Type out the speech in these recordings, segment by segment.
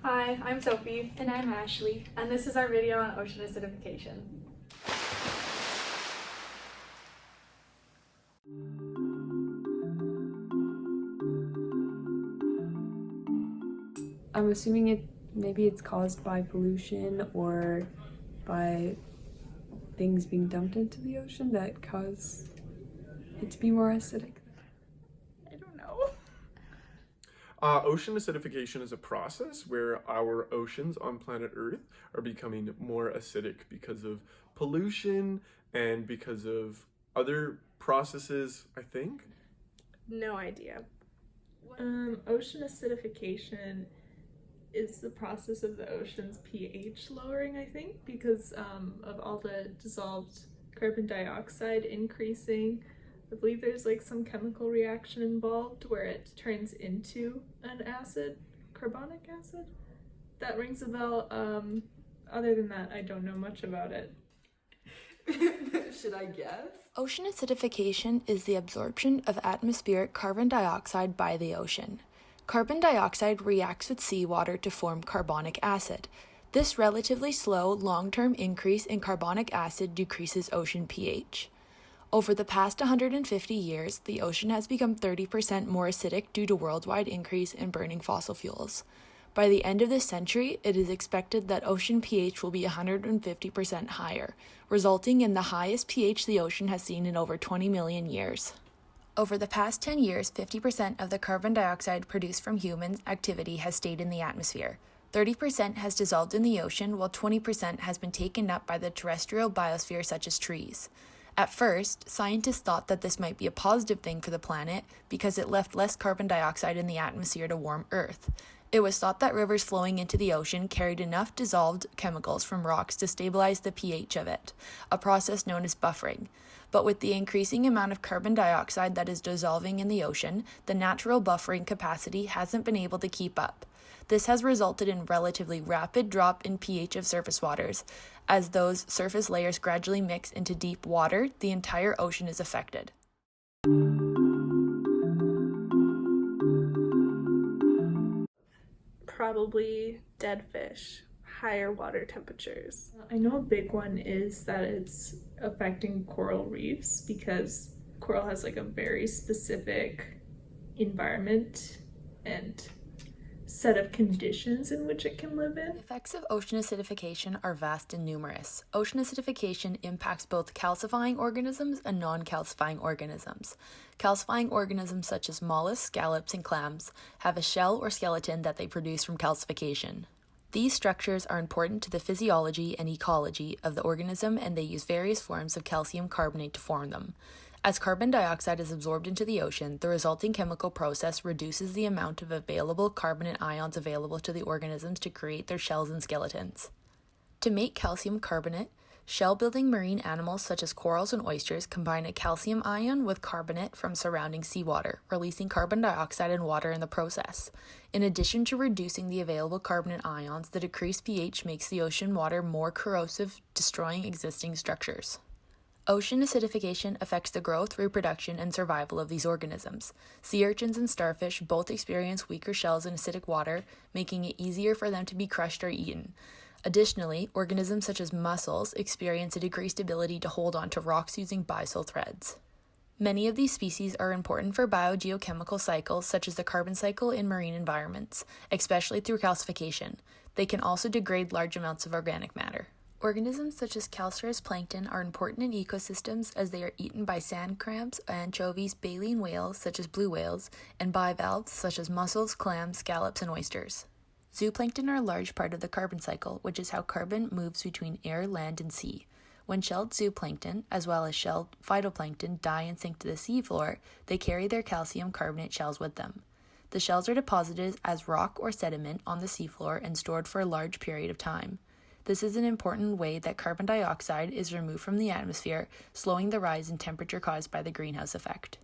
Hi, I'm Sophie. And I'm Ashley. And this is our video on ocean acidification. I'm assuming maybe it's caused by pollution or by things being dumped into the ocean that cause it to be more acidic. I don't know. Ocean acidification is a process where our oceans on planet Earth are becoming more acidic because of pollution and because of other processes, I think. No idea. Ocean acidification is the process of the ocean's pH lowering, I think, because of all the dissolved carbon dioxide increasing. I believe there's like some chemical reaction involved where it turns into an acid, carbonic acid. That rings a bell. Other than that, I don't know much about it. Should I guess? Ocean acidification is the absorption of atmospheric carbon dioxide by the ocean. Carbon dioxide reacts with seawater to form carbonic acid. This relatively slow, long-term increase in carbonic acid decreases ocean pH. Over the past 150 years, the ocean has become 30% more acidic due to worldwide increase in burning fossil fuels. By the end of this century, it is expected that ocean pH will be 150% higher, resulting in the highest pH the ocean has seen in over 20 million years. Over the past 10 years, 50% of the carbon dioxide produced from human activity has stayed in the atmosphere. 30% has dissolved in the ocean, while 20% has been taken up by the terrestrial biosphere such as trees. At first, scientists thought that this might be a positive thing for the planet because it left less carbon dioxide in the atmosphere to warm Earth. It was thought that rivers flowing into the ocean carried enough dissolved chemicals from rocks to stabilize the pH of it, a process known as buffering. But with the increasing amount of carbon dioxide that is dissolving in the ocean, the natural buffering capacity hasn't been able to keep up. This has resulted in relatively rapid drop in pH of surface waters. As those surface layers gradually mix into deep water, the entire ocean is affected. Probably dead fish, higher water temperatures. I know a big one is that it's affecting coral reefs because coral has like a very specific environment and set of conditions in which it can live in. The effects of ocean acidification are vast and numerous. Ocean acidification impacts both calcifying organisms and non-calcifying organisms. Calcifying organisms such as mollusks, scallops, and clams have a shell or skeleton that they produce from calcification. These structures are important to the physiology and ecology of the organism, and they use various forms of calcium carbonate to form them. As carbon dioxide is absorbed into the ocean, the resulting chemical process reduces the amount of available carbonate ions available to the organisms to create their shells and skeletons. To make calcium carbonate, shell-building marine animals such as corals and oysters combine a calcium ion with carbonate from surrounding seawater, releasing carbon dioxide and water in the process. In addition to reducing the available carbonate ions, the decreased pH makes the ocean water more corrosive, destroying existing structures. Ocean acidification affects the growth, reproduction, and survival of these organisms. Sea urchins and starfish both experience weaker shells in acidic water, making it easier for them to be crushed or eaten. Additionally, organisms such as mussels experience a decreased ability to hold on to rocks using byssal threads. Many of these species are important for biogeochemical cycles such as the carbon cycle in marine environments, especially through calcification. They can also degrade large amounts of organic matter. Organisms such as calcareous plankton are important in ecosystems as they are eaten by sand crabs, anchovies, baleen whales such as blue whales, and bivalves such as mussels, clams, scallops, and oysters. Zooplankton are a large part of the carbon cycle, which is how carbon moves between air, land, and sea. When shelled zooplankton, as well as shelled phytoplankton, die and sink to the seafloor, they carry their calcium carbonate shells with them. The shells are deposited as rock or sediment on the seafloor and stored for a large period of time. This is an important way that carbon dioxide is removed from the atmosphere, slowing the rise in temperature caused by the greenhouse effect.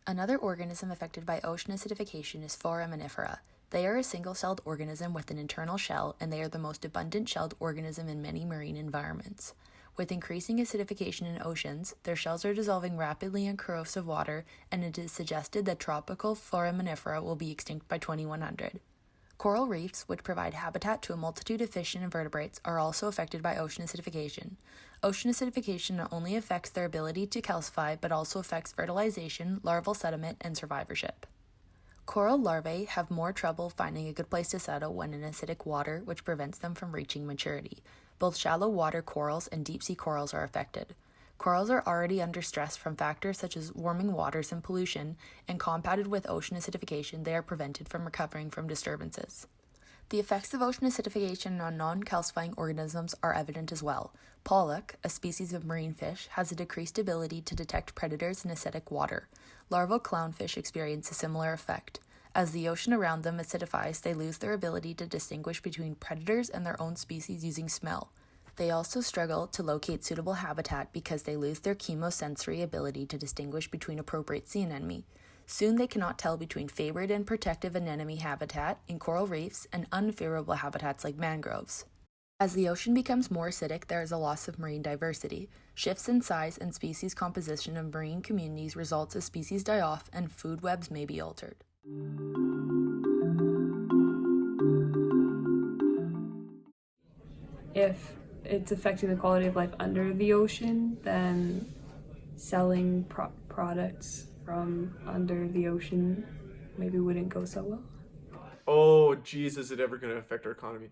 Another organism affected by ocean acidification is foraminifera. They are a single-celled organism with an internal shell, and they are the most abundant shelled organism in many marine environments. With increasing acidification in oceans, their shells are dissolving rapidly in corrosive water, and it is suggested that tropical foraminifera will be extinct by 2100. Coral reefs, which provide habitat to a multitude of fish and invertebrates, are also affected by ocean acidification. Ocean acidification not only affects their ability to calcify, but also affects fertilization, larval sediment, and survivorship. Coral larvae have more trouble finding a good place to settle when in acidic water, which prevents them from reaching maturity. Both shallow water corals and deep-sea corals are affected. Corals are already under stress from factors such as warming waters and pollution, and compounded with ocean acidification, they are prevented from recovering from disturbances. The effects of ocean acidification on non-calcifying organisms are evident as well. Pollock, a species of marine fish, has a decreased ability to detect predators in acidic water. Larval clownfish experience a similar effect. As the ocean around them acidifies, they lose their ability to distinguish between predators and their own species using smell. They also struggle to locate suitable habitat because they lose their chemosensory ability to distinguish between appropriate sea anemone. Soon they cannot tell between favored and protective anemone habitat in coral reefs and unfavorable habitats like mangroves. As the ocean becomes more acidic, there is a loss of marine diversity. Shifts in size and species composition of marine communities results as species die off and food webs may be altered. If it's affecting the quality of life under the ocean, then selling products from under the ocean maybe wouldn't go so well. Oh, geez, is it ever going to affect our economy?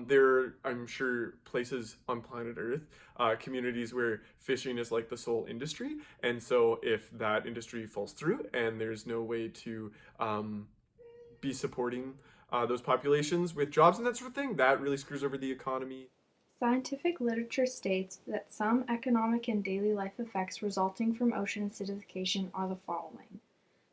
There are, I'm sure, places on planet Earth, communities where fishing is like the sole industry. And so if that industry falls through and there's no way to be supporting those populations with jobs and that sort of thing, that really screws over the economy. Scientific literature states that some economic and daily life effects resulting from ocean acidification are the following.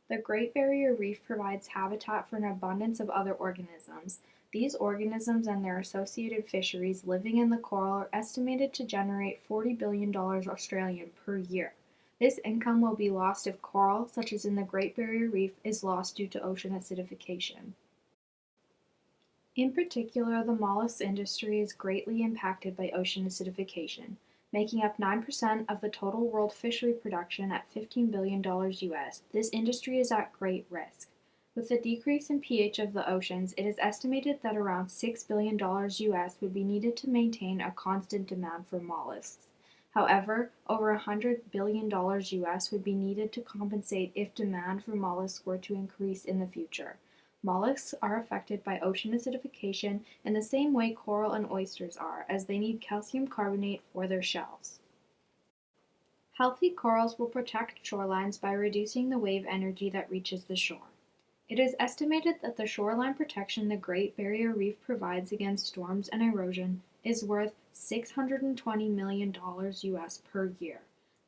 The Great Barrier Reef provides habitat for an abundance of other organisms. These organisms and their associated fisheries living in the coral are estimated to generate $40 billion Australian per year. This income will be lost if coral, such as in the Great Barrier Reef, is lost due to ocean acidification. In particular, the mollusk industry is greatly impacted by ocean acidification, making up 9% of the total world fishery production at $15 billion US. This industry is at great risk. With the decrease in pH of the oceans, it is estimated that around $6 billion US would be needed to maintain a constant demand for mollusks. However, over $100 billion US would be needed to compensate if demand for mollusks were to increase in the future. Mollusks are affected by ocean acidification in the same way coral and oysters are, as they need calcium carbonate for their shells. Healthy corals will protect shorelines by reducing the wave energy that reaches the shore. It is estimated that the shoreline protection the Great Barrier Reef provides against storms and erosion is worth $620 million US per year.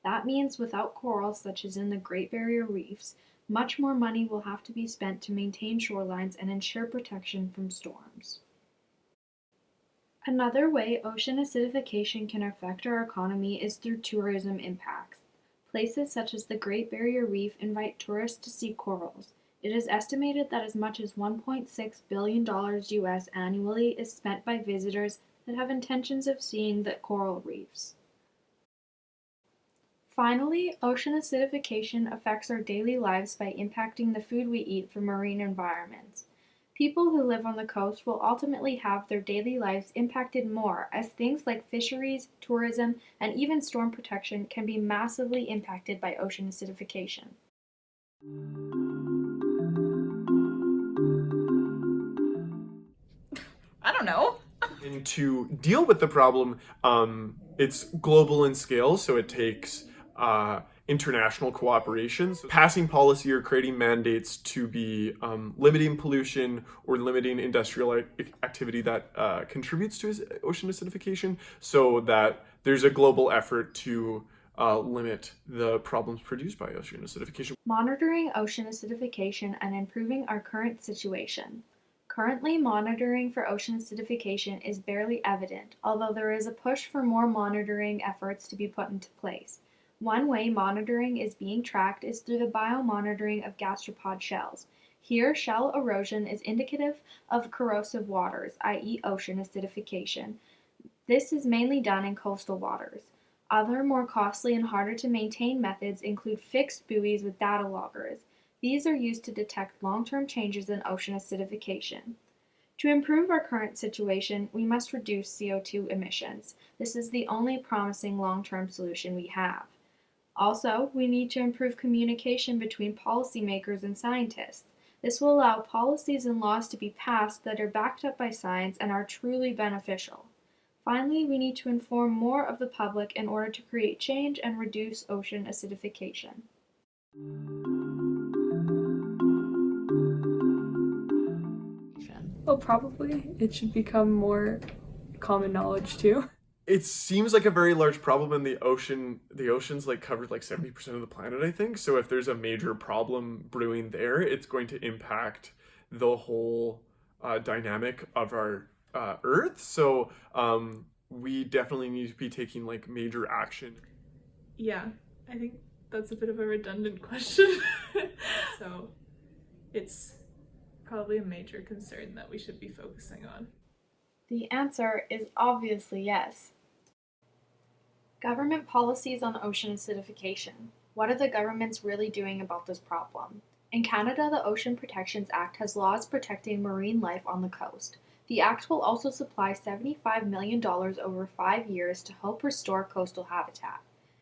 That means without corals, such as in the Great Barrier Reefs, much more money will have to be spent to maintain shorelines and ensure protection from storms. Another way ocean acidification can affect our economy is through tourism impacts. Places such as the Great Barrier Reef invite tourists to see corals. It is estimated that as much as $1.6 billion US annually is spent by visitors that have intentions of seeing the coral reefs. Finally, ocean acidification affects our daily lives by impacting the food we eat from marine environments. People who live on the coast will ultimately have their daily lives impacted more, as things like fisheries, tourism, and even storm protection can be massively impacted by ocean acidification. I don't know. And to deal with the problem, it's global in scale, so it takes international cooperation, so passing policy or creating mandates to be limiting pollution or limiting industrial activity that contributes to ocean acidification, so that there's a global effort to limit the problems produced by ocean acidification. Monitoring ocean acidification and improving our current situation. Currently, monitoring for ocean acidification is barely evident, although there is a push for more monitoring efforts to be put into place. One way monitoring is being tracked is through the biomonitoring of gastropod shells. Here, shell erosion is indicative of corrosive waters, i.e. ocean acidification. This is mainly done in coastal waters. Other more costly and harder to maintain methods include fixed buoys with data loggers. These are used to detect long-term changes in ocean acidification. To improve our current situation, we must reduce CO2 emissions. This is the only promising long-term solution we have. Also, we need to improve communication between policymakers and scientists. This will allow policies and laws to be passed that are backed up by science and are truly beneficial. Finally, we need to inform more of the public in order to create change and reduce ocean acidification. Well, probably it should become more common knowledge too. It seems like a very large problem in the ocean. The oceans like cover like 70% of the planet, I think. So if there's a major problem brewing there, it's going to impact the whole dynamic of our Earth. So we definitely need to be taking like major action. Yeah, I think that's a bit of a redundant question. So it's probably a major concern that we should be focusing on. The answer is obviously yes. Government policies on ocean acidification. What are the governments really doing about this problem? In Canada, the Ocean Protections Act has laws protecting marine life on the coast. The act will also supply $75 million over 5 years to help restore coastal habitat.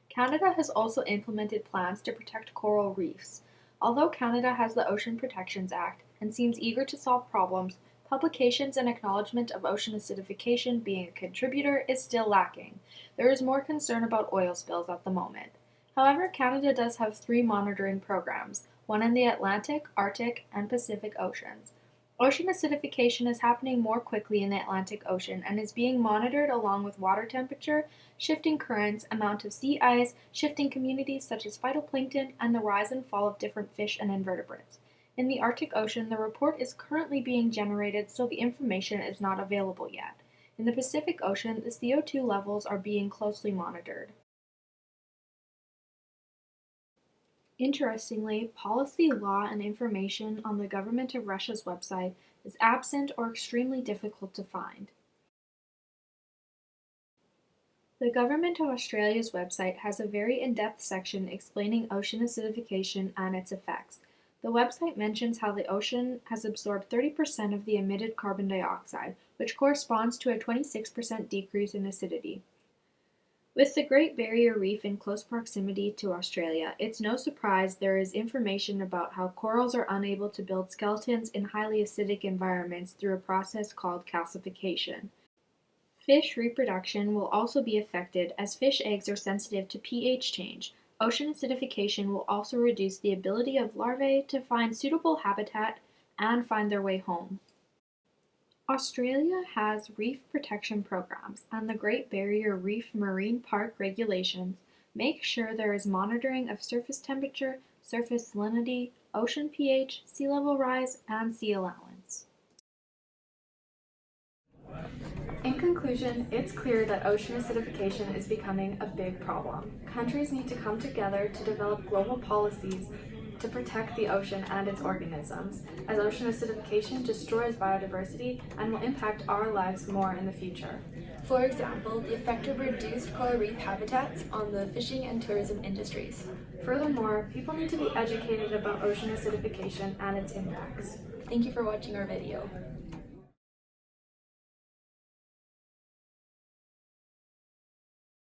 Canada has also implemented plans to protect coral reefs. Although Canada has the Ocean Protections Act and seems eager to solve problems, publications and acknowledgement of ocean acidification being a contributor is still lacking. There is more concern about oil spills at the moment. However, Canada does have 3 monitoring programs, one in the Atlantic, Arctic, and Pacific Oceans. Ocean acidification is happening more quickly in the Atlantic Ocean and is being monitored along with water temperature, shifting currents, amount of sea ice, shifting communities such as phytoplankton, and the rise and fall of different fish and invertebrates. In the Arctic Ocean, the report is currently being generated, so the information is not available yet. In the Pacific Ocean, the CO2 levels are being closely monitored. Interestingly, policy, law, and information on the government of Russia's website is absent or extremely difficult to find. The Government of Australia's website has a very in-depth section explaining ocean acidification and its effects. The website mentions how the ocean has absorbed 30% of the emitted carbon dioxide, which corresponds to a 26% decrease in acidity. With the Great Barrier Reef in close proximity to Australia, it's no surprise there is information about how corals are unable to build skeletons in highly acidic environments through a process called calcification. Fish reproduction will also be affected as fish eggs are sensitive to pH change. Ocean acidification will also reduce the ability of larvae to find suitable habitat and find their way home. Australia has reef protection programs, and the Great Barrier Reef Marine Park regulations make sure there is monitoring of surface temperature, surface salinity, ocean pH, sea level rise, and sea allowance. In conclusion, it's clear that ocean acidification is becoming a big problem. Countries need to come together to develop global policies to protect the ocean and its organisms, as ocean acidification destroys biodiversity and will impact our lives more in the future. For example, the effect of reduced coral reef habitats on the fishing and tourism industries. Furthermore, people need to be educated about ocean acidification and its impacts. Thank you for watching our video.